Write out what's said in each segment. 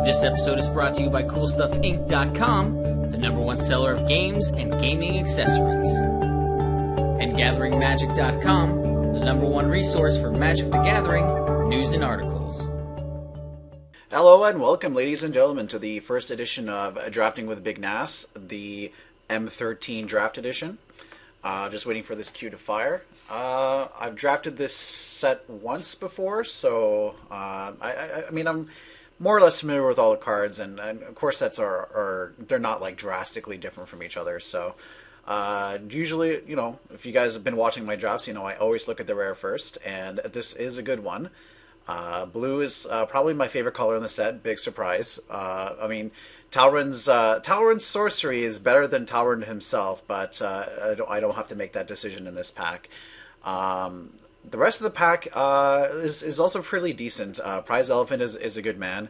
This episode is brought to you by CoolStuffInc.com, the #1 seller of games and gaming accessories. And GatheringMagic.com, the #1 resource for Magic the Gathering news and articles. Hello and welcome, ladies and gentlemen, to the first edition of Drafting with Big Nass, the M13 Draft Edition. Just waiting for this cue to fire. I've drafted this set once before, so I mean, I'm more or less familiar with all the cards, and of course sets they're not like drastically different from each other. So usually, you know, if you guys have been watching my drafts, you know I always look at the rare first, and this is a good one. Blue is probably my favorite color in the set. Big surprise. I mean, Talron's sorcery is better than Talron himself, but I don't have to make that decision in this pack. The rest of the pack is also pretty decent. Prize Elephant is a good man.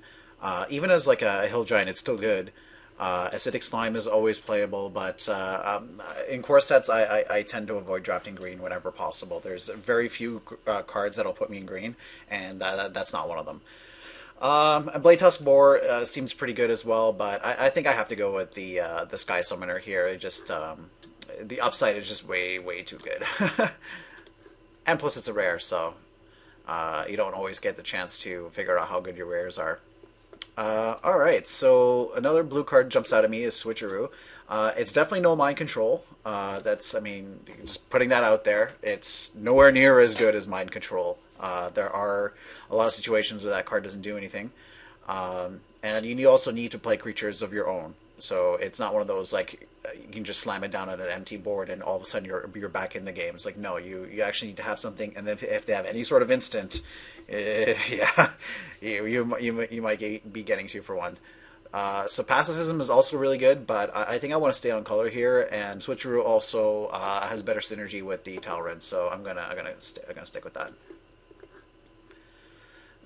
Even as like a Hill Giant, it's still good. Acidic Slime is always playable, but in core sets, I tend to avoid drafting green whenever possible. There's very few cards that'll put me in green, and that's not one of them. And Blade Tusk Boar seems pretty good as well, but I think I have to go with the Sky Summoner here. It just the upside is just way too good. And plus it's a rare, so you don't always get the chance to figure out how good your rares are. Alright, so another blue card jumps out at me is Switcheroo. It's definitely no Mind Control. I mean, just putting that out there. It's nowhere near as good as Mind Control. There are a lot of situations where that card doesn't do anything. And you also need to play creatures of your own. So it's not one of those, like, you can just slam it down on an empty board and all of a sudden you're back in the game. It's like, no, you actually need to have something, and then if they have any sort of instant, yeah, you might be getting 2 for 1. So Pacifism is also really good, but I think I want to stay on color here, and Switcheroo also has better synergy with the Talron, so I'm gonna stick with that.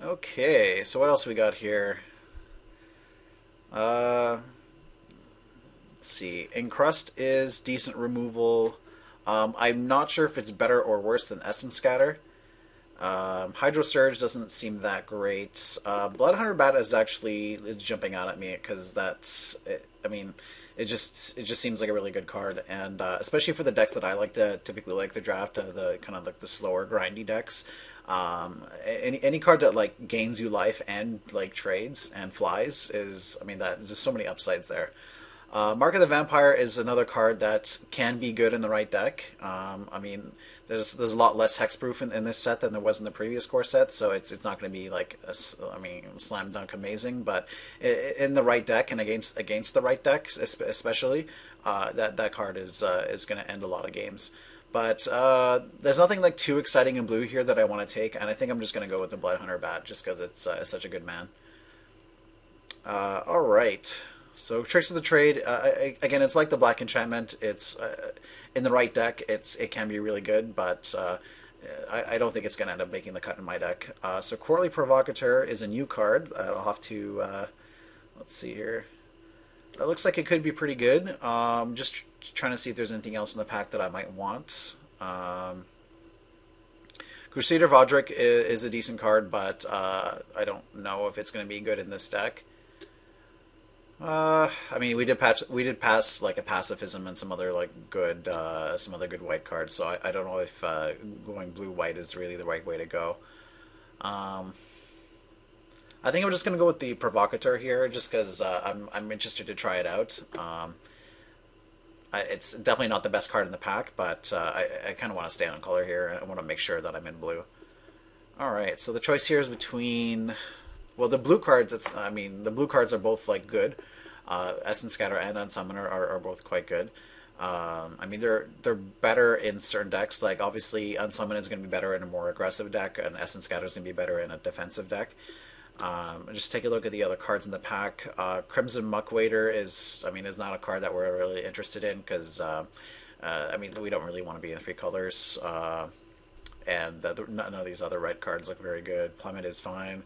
Okay, so what else we got here? Let's see. Encrust is decent removal. I'm not sure if it's better or worse than Essence Scatter. Hydro Surge doesn't seem that great. Bloodhunter Bat is actually jumping out at me because that's. I mean, it just seems like a really good card, and especially for the decks that I typically like to draft, the kind of like the slower grindy decks. Any card that like gains you life and like trades and flies is. I mean, there's just so many upsides there. Mark of the Vampire is another card that can be good in the right deck. I mean, there's a lot less hexproof in this set than there was in the previous core set, so it's not going to be like slam dunk amazing, but in the right deck and against the right deck especially, that card is going to end a lot of games. But there's nothing like too exciting in blue here that I want to take, and I think I'm just going to go with the Bloodhunter Bat just because it's such a good man. All right. So Tricks of the Trade, again, it's like the Black Enchantment. It's in the right deck, it can be really good, but I don't think it's going to end up making the cut in my deck. So Courtly Provocateur is a new card. I'll have to, let's see here. It looks like it could be pretty good. Just trying to see if there's anything else in the pack that I might want. Crusader Vodric is a decent card, but I don't know if it's going to be good in this deck. I mean, we did pass like a Pacifism and some other good white cards. So I don't know if going blue-white is really the right way to go. I think I'm just gonna go with the Provocateur here, just because I'm interested to try it out. It's definitely not the best card in the pack, but I kind of want to stay on color here, and I want to make sure that I'm in blue. All right, so the choice here is between. Well, the blue cards, the blue cards are both like good. Essence Scatter and Unsummoner are both quite good. I mean, they're better in certain decks. Like obviously, Unsummon is going to be better in a more aggressive deck, and Essence Scatter is going to be better in a defensive deck. Just take a look at the other cards in the pack. Crimson Muckwader is not a card that we're really interested in because I mean we don't really want to be in 3 colors. And none of these other red cards look very good. Plummet is fine.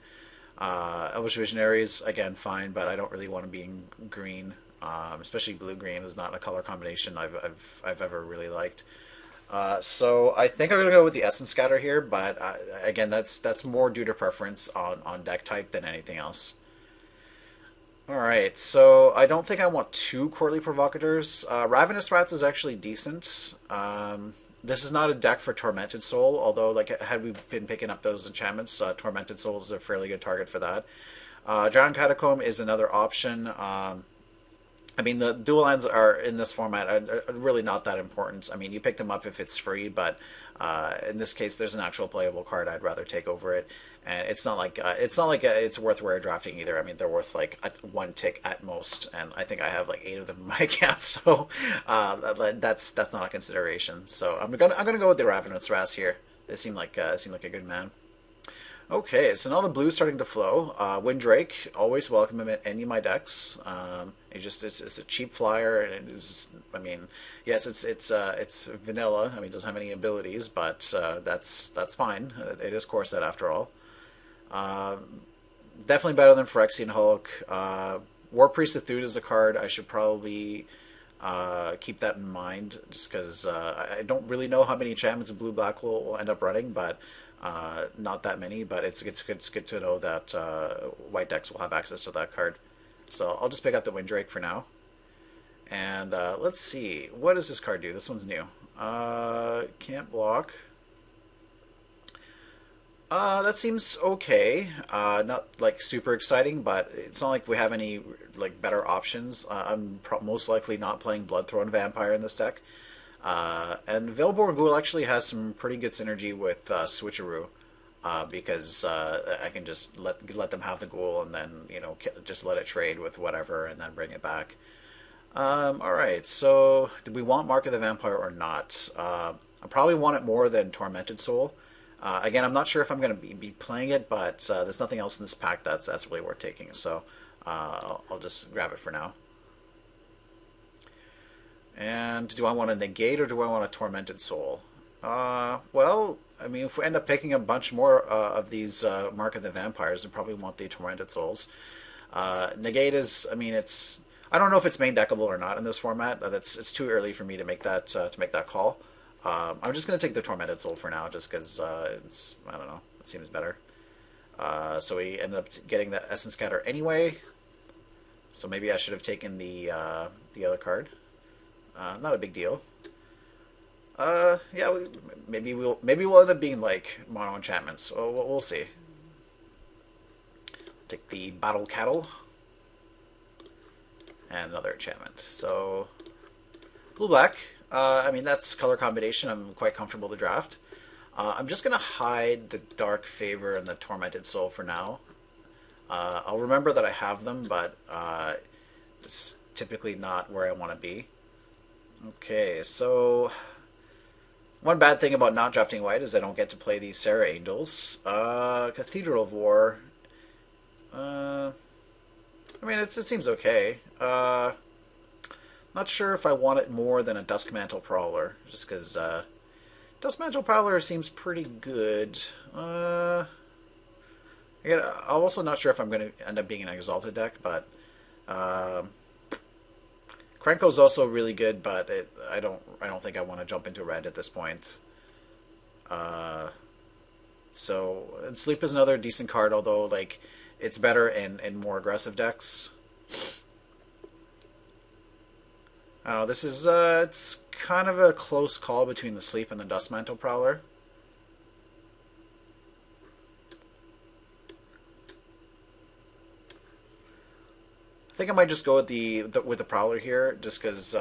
Elvish Visionaries, again, fine, but I don't really want to be in green. Especially blue-green is not a color combination I've ever really liked. So I think I'm going to go with the Essence Scatter here, but again, that's more due to preference on deck type than anything else. Alright, so I don't think I want two Courtly Provocateurs. Ravenous Rats is actually decent. This is not a deck for Tormented Soul, although like had we been picking up those enchantments, Tormented Soul is a fairly good target for that. Giant Catacomb is another option. I mean, the dual lands are in this format are really not that important. I mean, you pick them up if it's free, but in this case, there's an actual playable card. I'd rather take over it, and it's not like it's worth rare drafting either. I mean, they're worth like one tick at most, and I think I have like 8 of them in my account, so that's not a consideration. So I'm gonna go with the Ravenous Ras here. It seemed like a good man. Okay, so now the blue's starting to flow. Windrake, always welcome him in any of my decks. It's a cheap flyer, and it is. I mean, yes, it's vanilla. I mean, it doesn't have any abilities, but that's fine. It is core set after all. Uh, Definitely better than Phyrexian Hulk. War Priest of Thud is a card I should probably keep that in mind, just because I don't really know how many enchantments Blue Black will end up running, but not that many. But it's good to know that white decks will have access to that card. So I'll just pick up the Windrake for now. And let's see, what does this card do? This one's new. Can't block. That seems okay. Not like super exciting, but it's not like we have any like better options. I'm most likely not playing Bloodthorn Vampire in this deck. And Veilborn Ghoul actually has some pretty good synergy with Switcheroo, because I can just let them have the Ghoul and then just let it trade with whatever and then bring it back. All right, so do we want Mark of the Vampire or not? I probably want it more than Tormented Soul. Again, I'm not sure if I'm going to be playing it, but there's nothing else in this pack that's really worth taking, so I'll just grab it for now. And do I want to negate or do I want a Tormented Soul? Well, I mean, if we end up picking a bunch more of these Mark of the Vampires, we probably want the Tormented Souls. Negate is, I mean, it's. I don't know if it's main deckable or not in this format. It's too early for me to make that call. I'm just gonna take the Tormented Soul for now, just because I don't know, it seems better. So we ended up getting that Essence Scatter anyway. So maybe I should have taken the other card. Not a big deal. Yeah, maybe we'll end up being like mono enchantments. So we'll see. Take the Battle Cattle and another enchantment. So blue black. I mean, that's color combination I'm quite comfortable to draft. I'm just gonna hide the Dark Favor and the Tormented Soul for now. I'll remember that I have them, but it's typically not where I want to be. Okay, so one bad thing about not drafting white is I don't get to play these Sarah Angels. Cathedral of War. I mean, it seems okay. Not sure if I want it more than a Duskmantle Prowler, just because Duskmantle Prowler seems pretty good. Again, I'm also not sure if I'm going to end up being an Exalted deck, but Krenko's also really good, but I don't think I want to jump into red at this point. So and Sleep is another decent card, although like it's better in more aggressive decks. I don't know, this is it's kind of a close call between the Sleep and the Duskmantle Prowler. I think I might just go with the Prowler here, just because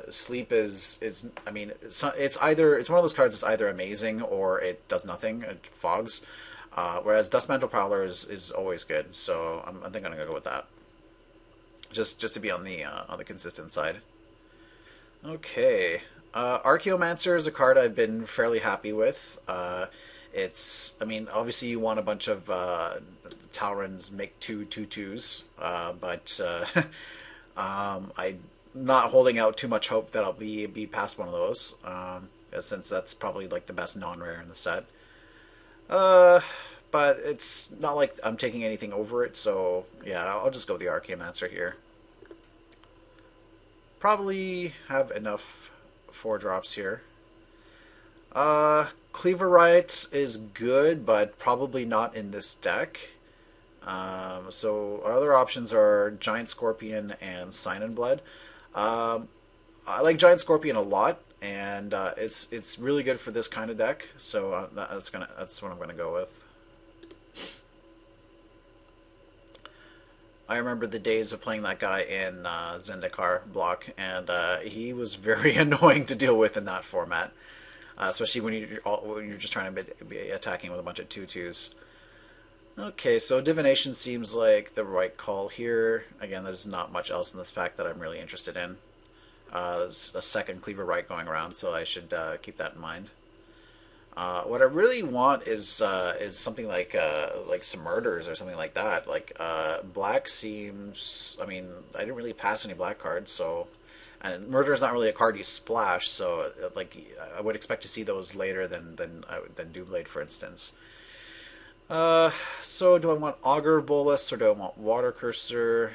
Sleep is I mean it's one of those cards that's either amazing or it does nothing, it fogs. Whereas Duskmantle Prowler is always good, so I think I'm gonna go with that. Just to be on the consistent side. Okay, Archaeomancer is a card I've been fairly happy with. I mean, obviously you want a bunch of Talrons make 2/2/2s, but I'm not holding out too much hope that I'll be past one of those, since that's probably like the best non-rare in the set. But it's not like I'm taking anything over it, so yeah, I'll just go with the Archaeomancer here. Probably have enough 4-drops here. Cleaver Riot is good, but probably not in this deck. So our other options are Giant Scorpion and Sign in Blood. Um, I like Giant Scorpion a lot, and it's really good for this kind of deck. So that's what I'm gonna go with. I remember the days of playing that guy in Zendikar block, and he was very annoying to deal with in that format, especially when you're just trying to be attacking with a bunch of 2/2s. Okay, so Divination seems like the right call here. Again, there's not much else in this pack that I'm really interested in. There's a second Cleaver Right going around, so I should keep that in mind. What I really want is something like some murders or something like that. Like black seems. I mean, I didn't really pass any black cards, so and murder is not really a card you splash. So like I would expect to see those later than Doomblade, for instance. So do I want Augur Bolus or do I want Water Cursor?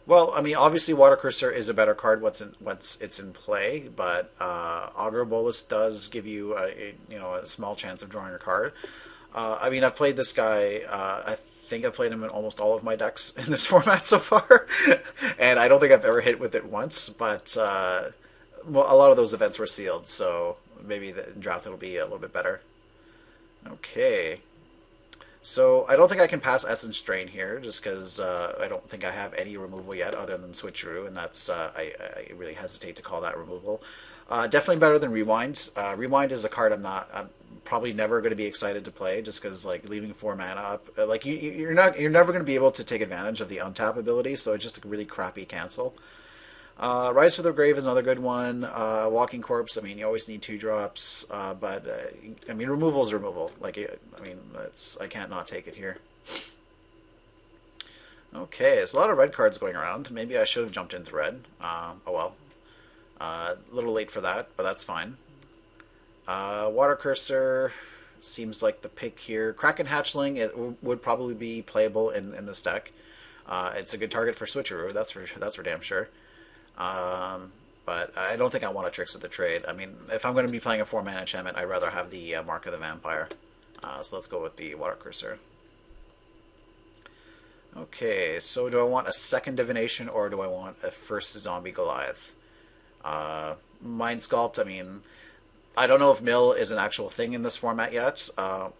Well, I mean, obviously, Water Cursor is a better card once it's in play, but Augur Bolus does give you a small chance of drawing a card. I mean, I've played this guy. I think I've played him in almost all of my decks in this format so far, and I don't think I've ever hit with it once. But well, a lot of those events were sealed, so maybe the draft will be a little bit better. Okay. So I don't think I can pass Essence Drain here, just because I don't think I have any removal yet other than Switcheroo, and that's I really hesitate to call that removal. Definitely better than Rewind. Rewind is a card I'm probably never going to be excited to play, just because like leaving 4 mana up, like you're never going to be able to take advantage of the untap ability, so it's just a really crappy cancel. Rise from the Grave is another good one. Walking Corpse, I mean, you always need 2 drops, but I mean, removal is removal. Like, I mean, I can't not take it here. Okay, there's a lot of red cards going around. Maybe I should have jumped into red. Oh well. A little late for that, but that's fine. Water Cursor seems like the pick here. Kraken Hatchling, it would probably be playable in this deck. It's a good target for Switcheroo, that's for damn sure. But I don't think I want a Tricks of the Trade. I mean, if I'm going to be playing a 4-mana enchantment, I'd rather have the Mark of the Vampire. So let's go with the Water Cursor. Okay, so do I want a second Divination or do I want a first Zombie Goliath? Mind Sculpt, I mean, I don't know if mill is an actual thing in this format yet.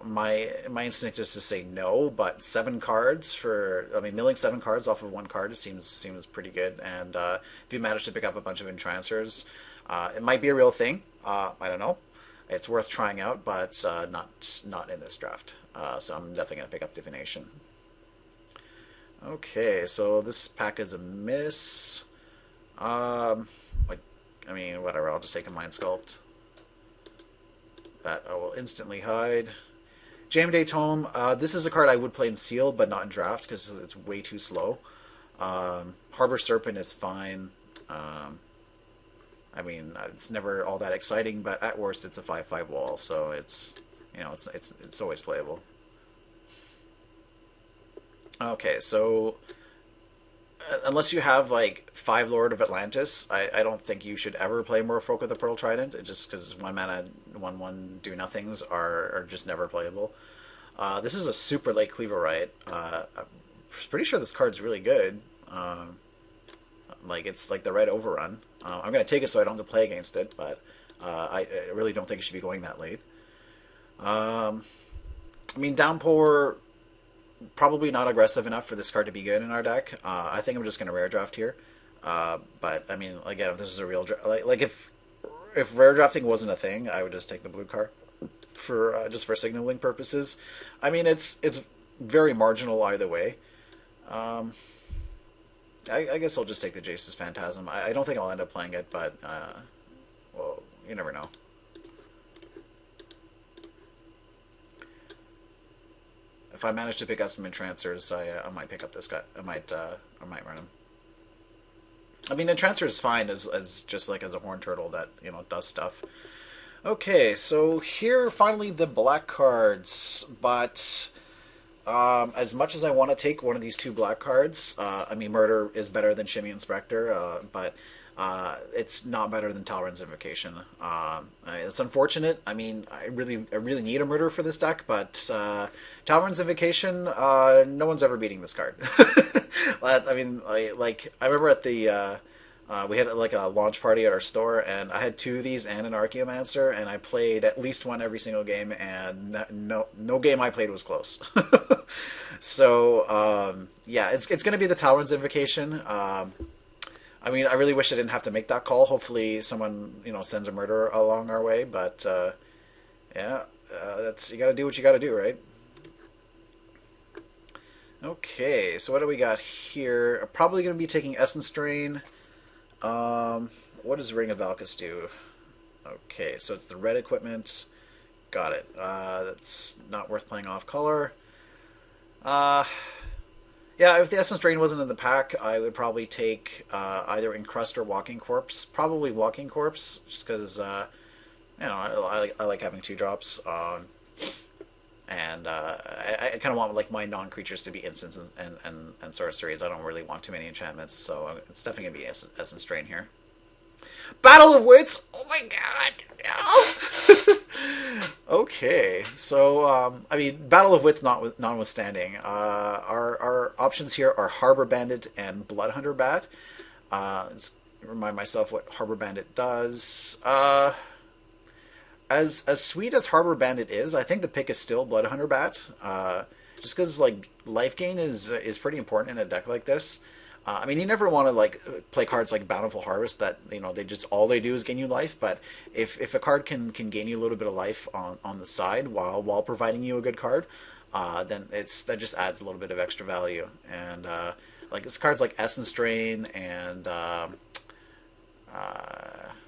My instinct is to say no, but 7 cards I mean, milling 7 cards off of 1 card seems pretty good. And if you manage to pick up a bunch of entrancers, it might be a real thing. I don't know. It's worth trying out, but not in this draft. So I'm definitely gonna pick up Divination. Okay, so this pack is a miss. I mean, whatever. I'll just take a Mind Sculpt. That I will instantly hide. Jayemdae Tome. This is a card I would play in Sealed, but not in Draft because it's way too slow. Harbor Serpent is fine. I mean, it's never all that exciting, but at worst, it's a 5/5 wall, so it's it's always playable. Okay, so unless you have like 5 Lord of Atlantis, I don't think you should ever play Merfolk with the Pearl Trident, just because 1 mana 1/1 do nothings are just never playable. This is a super late Cleaver Right. I'm pretty sure this card's really good. Like it's like the red overrun. I'm gonna take it so I don't have to play against it, but I really don't think it should be going that late. I mean, Downpour, probably not aggressive enough for this card to be good in our deck. I think I'm just going to rare draft here. But I mean, again, if this is a real like if rare drafting wasn't a thing, I would just take the blue card for just for signaling purposes. I mean, it's very marginal either way. I guess I'll just take the Jace's Phantasm. I don't think I'll end up playing it, but well, you never know. If I manage to pick up some Entrancers, I might pick up this guy. I might run him. I mean, Entrancer is fine as just like as a Horn Turtle that does stuff. Okay, so here finally the black cards, but as much as I want to take one of these 2 black cards, I mean, Murder is better than Shimmy Inspector, but it's not better than Talron's Invocation. It's unfortunate. I mean, I really need a murder for this deck, but Talron's Invocation, no one's ever beating this card. I mean, I remember at the we had like a launch party at our store, and I had two of these and an Archaeomancer, and I played at least one every single game, and no game I played was close. So yeah, it's going to be the Talron's Invocation. I mean, I really wish I didn't have to make that call. Hopefully, someone sends a murderer along our way. But yeah, you got to do what you got to do, right? Okay, so what do we got here? I'm probably going to be taking Essence Drain. What does Ring of Valkus do? Okay, so it's the red equipment. Got it. That's not worth playing off color. Yeah, if the Essence Drain wasn't in the pack, I would probably take either Encrust or Walking Corpse. Probably Walking Corpse, just because I like having 2-drops. And I kind of want like my non-creatures to be instants and sorceries. I don't really want too many enchantments, so it's definitely gonna be Essence Drain here. Battle of Wits. Oh my god. Okay, so I mean, Battle of Wits notwithstanding, our options here are Harbor Bandit and Bloodhunter Bat. Just remind myself what Harbor Bandit does. As sweet as Harbor Bandit is, I think the pick is still Bloodhunter Bat. Just because like life gain is pretty important in a deck like this. I mean, you never want to like play cards like Bountiful Harvest that they just all they do is gain you life. But if a card can gain you a little bit of life on the side while providing you a good card, then that just adds a little bit of extra value. And like it's cards like Essence Drain and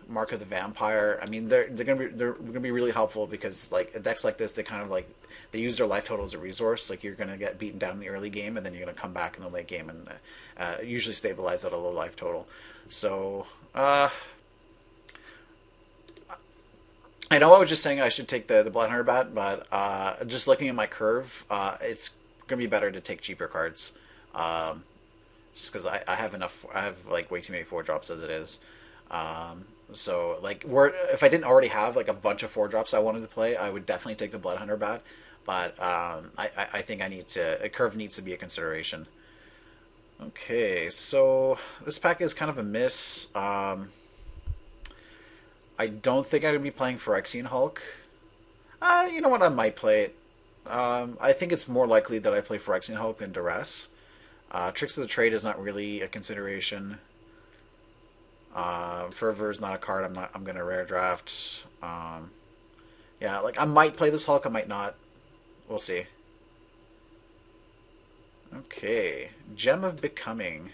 Mark of the Vampire. I mean, they're gonna be really helpful because like decks like this, they kind of like they use their life total as a resource. Like you're gonna get beaten down in the early game, and then you're gonna come back in the late game and usually stabilize at a low life total. So I know I was just saying I should take the Bloodhunter Bat, but just looking at my curve, it's gonna be better to take cheaper cards. Just because I have enough, I have like way too many 4-drops as it is. So like, if I didn't already have like a bunch of 4-drops I wanted to play, I would definitely take the Bloodhunter Bat. But I think a curve needs to be a consideration. Okay, so this pack is kind of a miss. I don't think I'm gonna be playing Phyrexian Hulk. You know what? I might play it. I think it's more likely that I play Phyrexian Hulk than Duress. Tricks of the Trade is not really a consideration. Fervor is not a card I'm gonna rare draft. Yeah, like I might play this Hulk, I might not. We'll see. Okay, Gem of Becoming.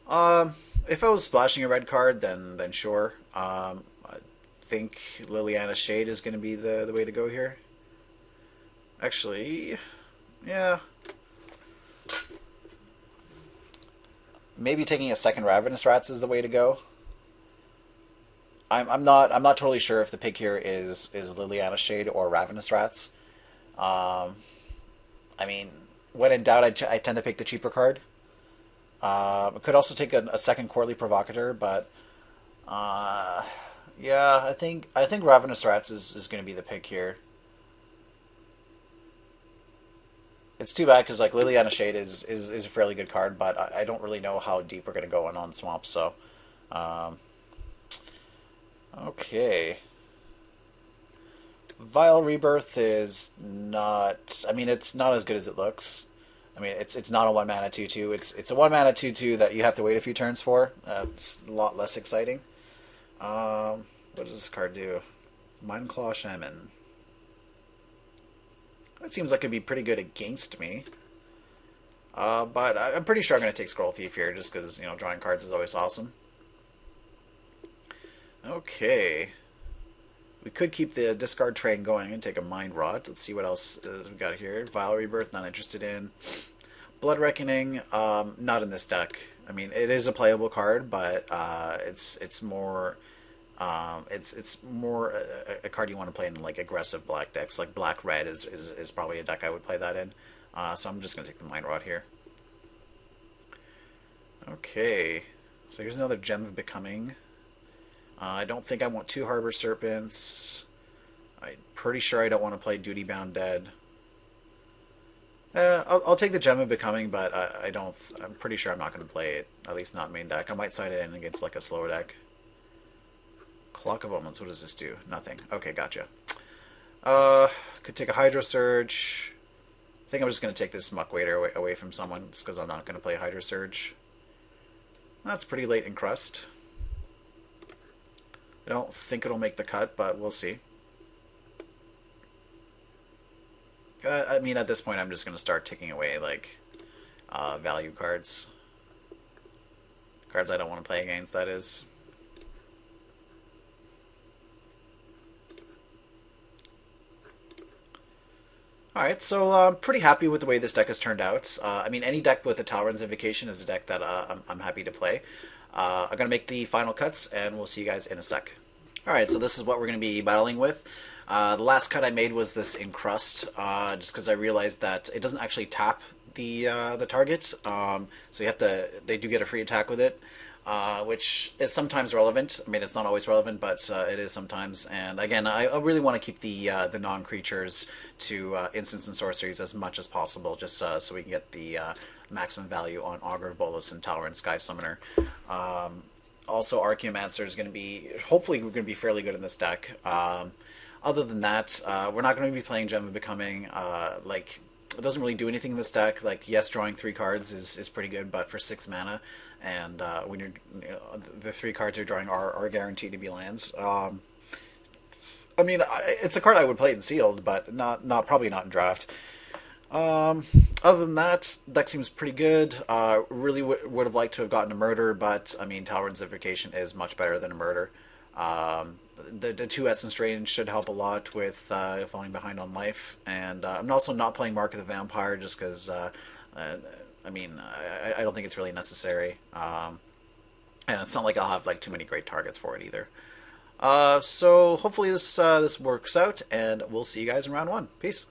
If I was splashing a red card, then sure. I think Liliana's Shade is going to be the way to go here. Actually, yeah. Maybe taking a second Ravenous Rats is the way to go. I'm not totally sure if the pick here is Liliana's Shade or Ravenous Rats. I mean, when in doubt, I tend to pick the cheaper card. I could also take a second Courtly Provocateur, but yeah, I think Ravenous Rats is going to be the pick here. It's too bad because like Liliana's Shade is a fairly good card, but I don't really know how deep we're going to go on Swamp. So, okay. Vile Rebirth is not. I mean, it's not as good as it looks. I mean, it's not a 1-mana 2/2. It's a 1-mana 2/2 that you have to wait a few turns for. It's a lot less exciting. What does this card do? Mindclaw Shaman. That seems like it'd be pretty good against me. But I'm pretty sure I'm going to take Scroll Thief here, just because drawing cards is always awesome. Okay. We could keep the discard train going and take a Mind Rot. Let's see what else we got here. Vile Rebirth, not interested in. Blood Reckoning, not in this deck. I mean, it is a playable card, but it's more a card you want to play in like aggressive black decks. Like Black Red is probably a deck I would play that in. So I'm just gonna take the Mind Rot here. Okay, so here's another Gem of Becoming. I don't think I want two Harbor Serpents. I'm pretty sure I don't want to play Duty Bound Dead. I'll take the Gem of Becoming, but I don't. I'm pretty sure I'm not going to play it. At least not main deck. I might side it in against like a slow deck. Clock of Omens. What does this do? Nothing. Okay, gotcha. Could take a Hydro Surge. I think I'm just going to take this Muck Waiter away from someone, just because I'm not going to play Hydro Surge. That's pretty late in Crust. I don't think it'll make the cut, but we'll see. I mean, at this point, I'm just going to start taking away, like, value cards. Cards I don't want to play against, that is. Alright, so I'm pretty happy with the way this deck has turned out. I mean, any deck with a Talron's Invocation is a deck that I'm happy to play. I'm going to make the final cuts, and we'll see you guys in a sec. Alright, so this is what we're going to be battling with. The last cut I made was this Encrust, just because I realized that it doesn't actually tap the target. So you have to, they do get a free attack with it. Which is sometimes relevant. I mean, it's not always relevant, but it is sometimes. And again, I really want to keep the non-creatures to instants and sorceries as much as possible, just so we can get the maximum value on Augur, Bolus, and Talron Sky Summoner. Also, Archaeomancer is going to be, hopefully, we're going to be fairly good in this deck. Other than that, we're not going to be playing Gem of Becoming. Like, it doesn't really do anything in this deck. Like, yes, drawing 3 cards is pretty good, but for 6 mana. And when you're, the 3 cards you're drawing are guaranteed to be lands. I mean, it's a card I would play in sealed, but probably not in draft. Other than that, deck seems pretty good. Really would have liked to have gotten a Murder, but I mean, Talron's Invocation is much better than a Murder. The 2 Essence Drain should help a lot with falling behind on life, and I'm also not playing Mark of the Vampire just because. I mean, I don't think it's really necessary. And it's not like I'll have like too many great targets for it either. So hopefully this works out, and we'll see you guys in round 1. Peace.